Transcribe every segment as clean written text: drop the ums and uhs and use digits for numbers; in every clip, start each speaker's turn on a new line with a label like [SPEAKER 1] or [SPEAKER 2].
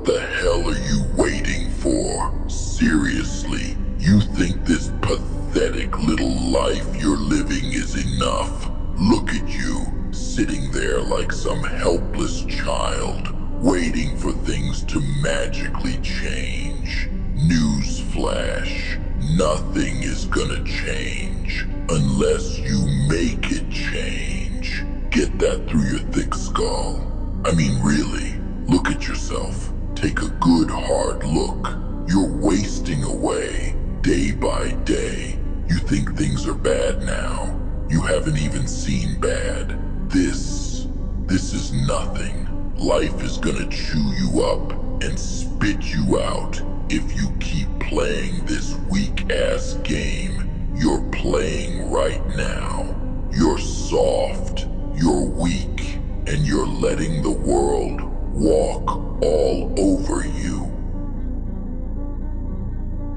[SPEAKER 1] What the hell are you waiting for? Seriously, you think this pathetic little life you're living is enough? Look at you, sitting there like some helpless child, waiting for things to magically change. Newsflash, nothing is gonna change unless you make it change. Get that through your thick skull. I mean, really, look at yourself. Take a good hard look. You're wasting away, day by day. You think things are bad now. You haven't even seen bad. This is nothing. Life is gonna chew you up and spit you out if you keep playing this weak-ass game you're playing right now. You're soft, you're weak, and you're letting the world walk all over you.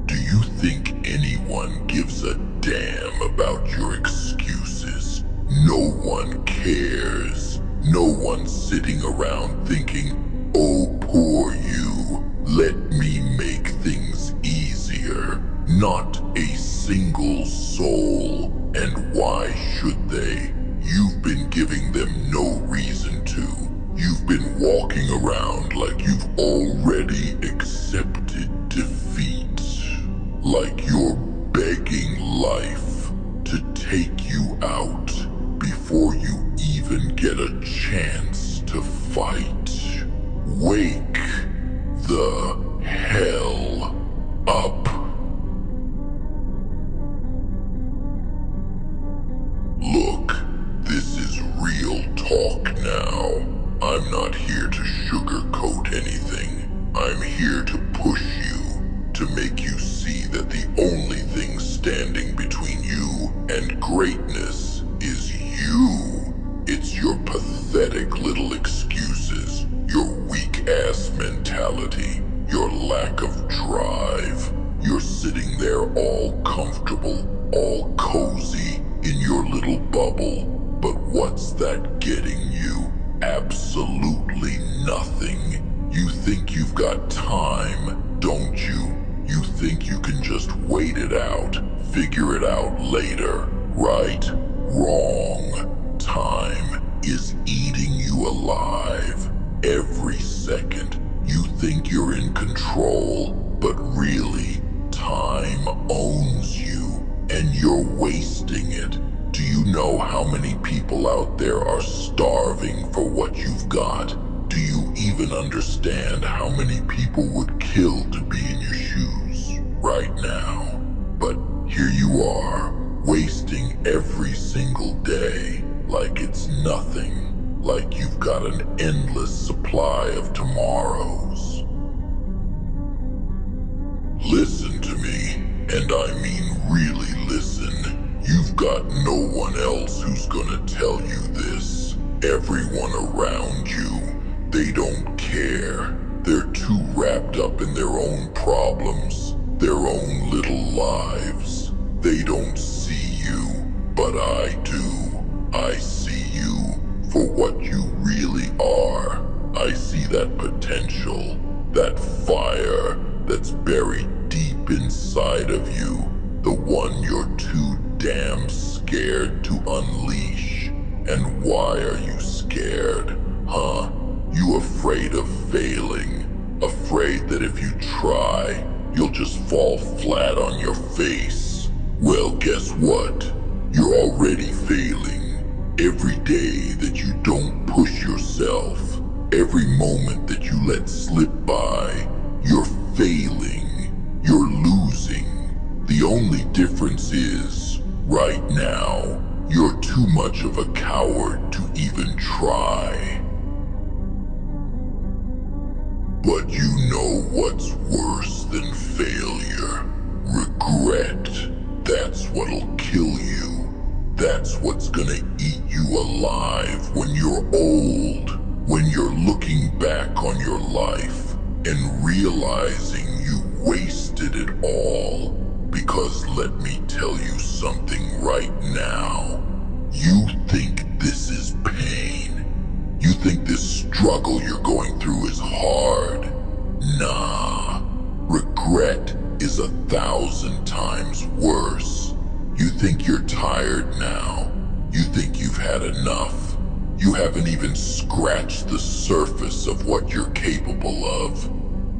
[SPEAKER 1] Do you think anyone gives a damn about your excuses? No one cares. No one's sitting around thinking, oh, poor you, let me make things easier. Not a single soul. And why should they? You've been giving them no reason to. You've been walking around like you've already accepted defeat. Like you're begging life to take you out before you even get a chance to fight. Wake the hell up. Look, this is real talk now. I'm not here to sugarcoat anything. I'm here to push you, to make you see that the only thing standing between you and greatness is you. It's your pathetic little excuses, your weak-ass mentality, your lack of drive. You're sitting there all comfortable, all cozy in your little bubble. But what's that getting you? Absolutely nothing. You think you've got time, don't you? You think you can just wait it out, figure it out later, right? Wrong. Time is eating you alive. Every second, you think you're in control, but really, time owns you, and you're wasting it. Do you know how many people out there are starving for what you've got? Do you even understand how many people would kill to be in your shoes right now? But here you are, wasting every single day like it's nothing, like you've got an endless supply of tomorrows. Listen to me, and I mean really listen. You've got no one else who's gonna tell you this. Everyone around you, they don't care. They're too wrapped up in their own problems, their own little lives. They don't see you, but I do. I see you for what you really are. I see that potential, that fire that's buried deep inside of you, the one you're too damn scared to unleash. And why are you scared, huh? You afraid of failing, afraid that if you try, you'll just fall flat on your face. Well, guess what? You're already failing. Every day that you don't push yourself, every moment that you let slip by, you're failing. You're losing. The only difference is, right now, you're too much of a coward to even try. But you know what's worse than failure? Regret. That's what'll kill you. That's what's gonna eat you alive when you're old, when you're looking back on your life and realizing you wasted it all. Because let me tell you something right now. You think this is pain. You think this struggle you're going through is hard. Nah. Regret is 1,000 times worse. You think you're tired now. You think you've had enough. You haven't even scratched the surface of what you're capable of.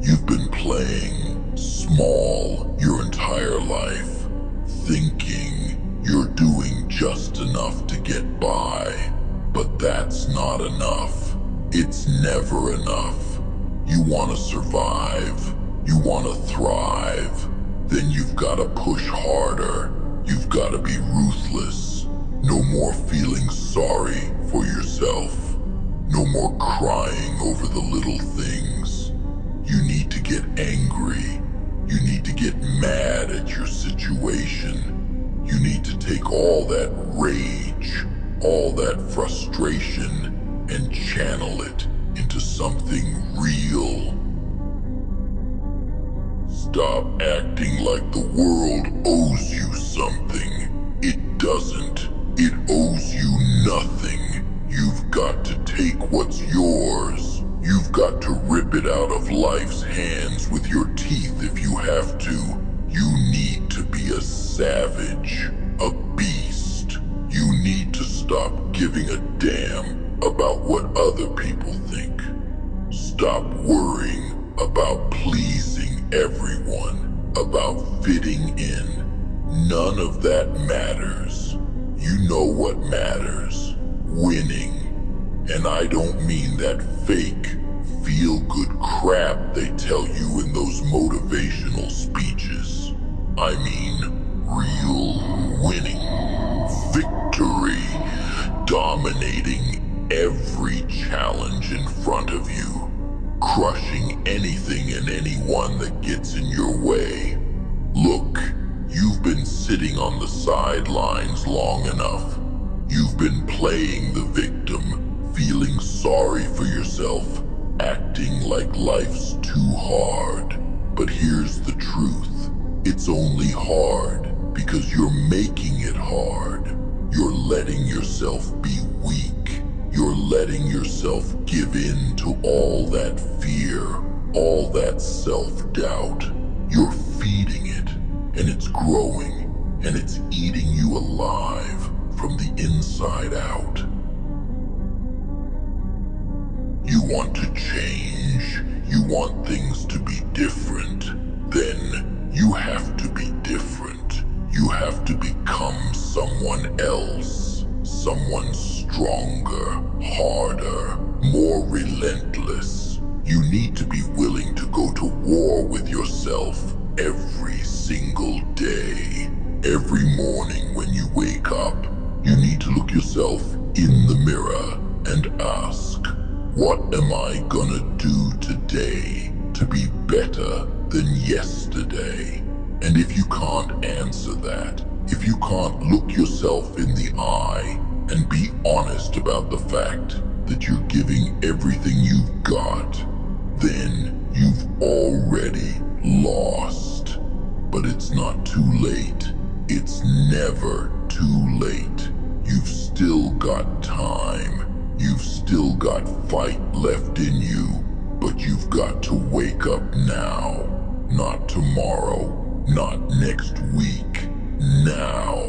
[SPEAKER 1] You've been playing small your entire life, thinking you're doing just enough to get by. But that's not enough. It's never enough. You want to survive. You want to thrive. Then you've got to push harder. You've got to be ruthless. No more feeling sorry for yourself. No more crying over the little things. You need to get angry. You need to get mad at your situation. You need to take all that rage, all that frustration, and channel it into something real. Stop acting like the world owes you something. It doesn't. It owes you nothing. You've got to take what's yours. You've got to rip it out of life's hands with your teeth if you have to. You need to be a savage, a beast. You need to stop giving a damn about what other people think. Stop worrying about pleasing everyone, about fitting in. None of that matters. You know what matters. Winning. And I don't mean that fake, feel-good crap they tell you in those motivational speeches. I mean real winning. Victory. Dominating every challenge in front of you. Crushing anything and anyone that gets in your way. Look, you've been sitting on the sidelines long enough. You've been playing the victim, feeling sorry for yourself, acting like life's too hard. But here's the truth. It's only hard because you're making it hard. You're letting yourself be weak. You're letting yourself give in to all that fear, all that self-doubt. You're feeding it, and it's growing, and it's eating you alive from the inside out. You want to change. You want things to be different. Then you have to be different. You have to become someone else. Someone stronger, harder, more relentless. You need to be willing to go to war with yourself every single day. Every morning when you wake up, you need to look yourself in the mirror and ask, what am I gonna do today to be better than yesterday? And if you can't answer that, if you can't look yourself in the eye and be honest about the fact that you're giving everything you've got, then you've already lost. But it's not too late. It's never too late. You've still got time. You've still got fight left in you. But you've got to wake up now. Not tomorrow. Not next week. Now.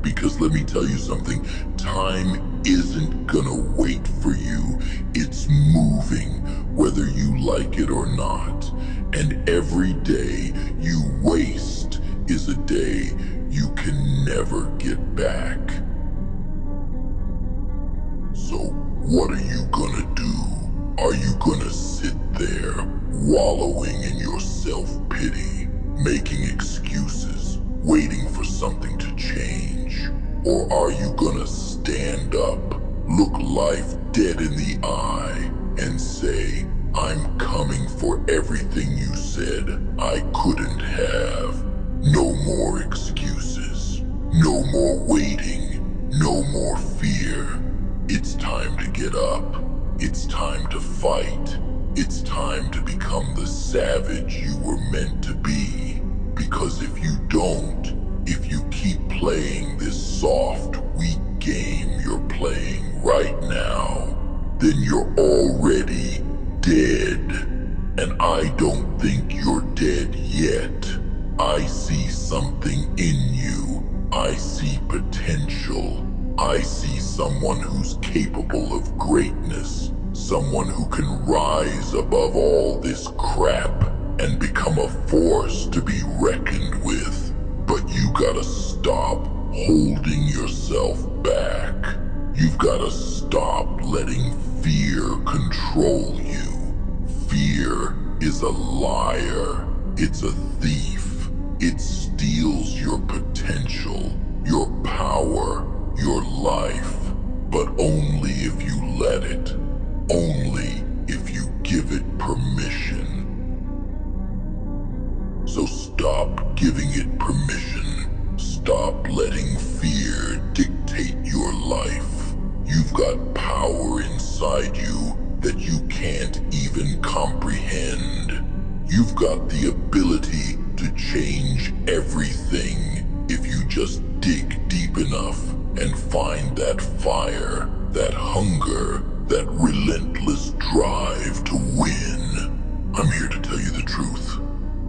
[SPEAKER 1] Because let me tell you something. Time isn't gonna wait for you. It's moving, whether you like it or not. And every day you waste is a day you can never get back. So what are you gonna do? Are you gonna sit there wallowing in your self-pity, making excuses, waiting for something to change? Or are you gonna stand up, look life dead in the eye, and say, I'm coming for everything you said I couldn't have. No more excuses. No more waiting. No more fear. It's time to get up. It's time to fight. It's time to become the savage you were meant to be. Because if you don't, if you keep playing this soft, weak game you're playing right now, then you're already dead. And I don't think you're dead yet. I see something in you. I see potential. I see someone who's capable of greatness. Someone who can rise above all this crap and become a force to be reckoned with. But you gotta stop holding yourself back. You've gotta stop letting fear control you. Fear is a liar. It's a thief. It steals your potential, your power, your life. But only if you let it. Only if you give it permission. So stop giving it permission. Stop letting fear dictate your life. You've got power inside you that you can't even comprehend. You've got the ability to change everything if you just dig deep enough and find that fire, that hunger, that relentless drive to win. I'm here to tell you the truth.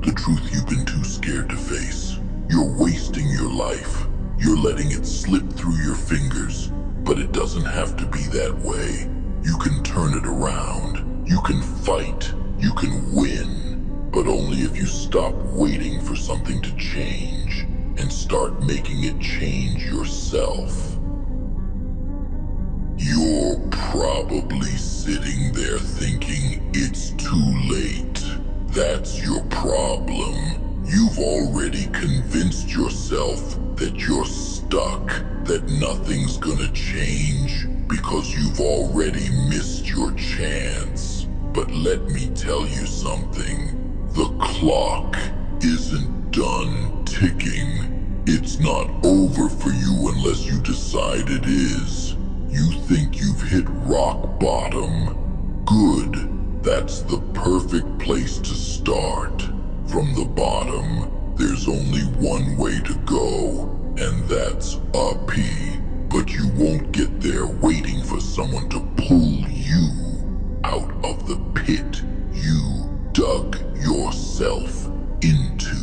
[SPEAKER 1] The truth you've been too scared to face. You're wasting your life. You're letting it slip through your fingers. But it doesn't have to be that way. You can turn it around. You can fight. You can win. But only if you stop waiting for something to change and start making it change yourself. You're probably sitting there thinking it's too late. That's your problem. You've already convinced yourself that you're stuck, that nothing's gonna change because you've already missed your chance. But let me tell you something. The clock isn't done ticking. It's not over for you unless you decide it is. You think you've hit rock bottom? Good. That's the perfect place to start. From the bottom, there's only one way to go, and that's up. But you won't get there waiting for someone to pull you out of the pit you dug yourself into.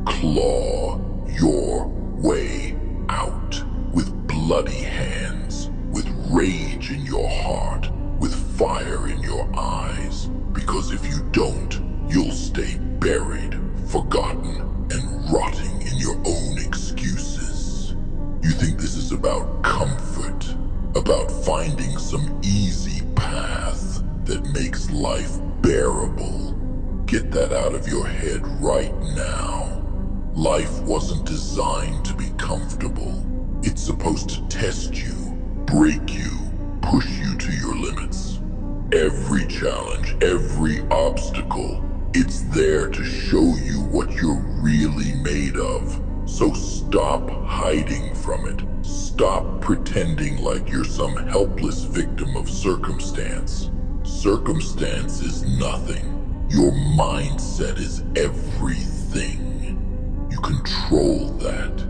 [SPEAKER 1] Claw your way out with bloody hands, with rage in your heart, with fire in your eyes. Because if you don't, you'll stay buried, forgotten, and rotting in your own excuses. You think this is about comfort, about finding some easy path that makes life bearable. Get that out of your head right now. Life wasn't designed to be comfortable. It's supposed to test you, break you, push you to your limits. Every challenge, every obstacle, it's there to show you what you're really made of. So stop hiding from it. Stop pretending like you're some helpless victim of circumstance. Circumstance is nothing. Your mindset is everything. You control that.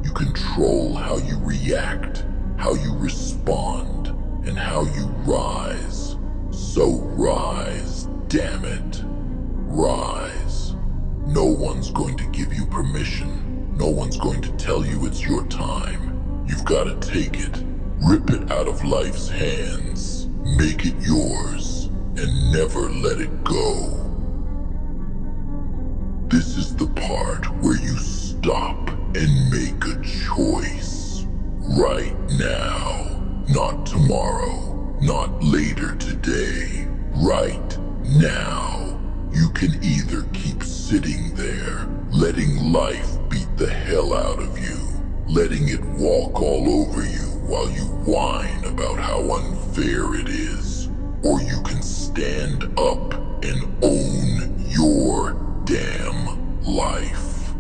[SPEAKER 1] You control how you react, how you respond, and how you rise. So rise, damn it. Rise. No one's going to give you permission. No one's going to tell you it's your time. You've got to take it. Rip it out of life's hands. Make it yours. And never let it go. This is the part where you stop and make a choice. Right now. Not tomorrow. Not later today. Right now. You can either keep sitting there, letting life beat the hell out of you, letting it walk all over you while you whine about how unfair it is, or you can stand up and own your damn life.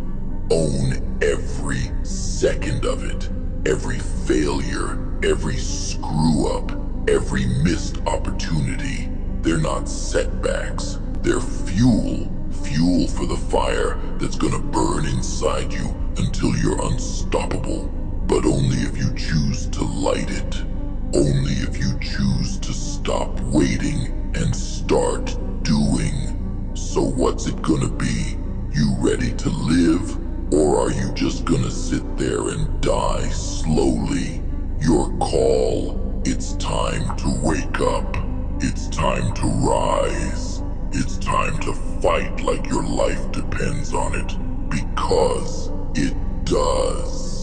[SPEAKER 1] Own every second of it, every failure, every screw up, every missed opportunity. They're not setbacks. They're fuel for the fire that's gonna burn inside you until you're unstoppable. But only if you choose to light it. Only if you choose to stop waiting and start doing. So what's it gonna be? You ready to live? Or are you just gonna sit there and die slowly? Your call. It's time to wake up. It's time to rise. It's time to fight like your life depends on it. Because it does.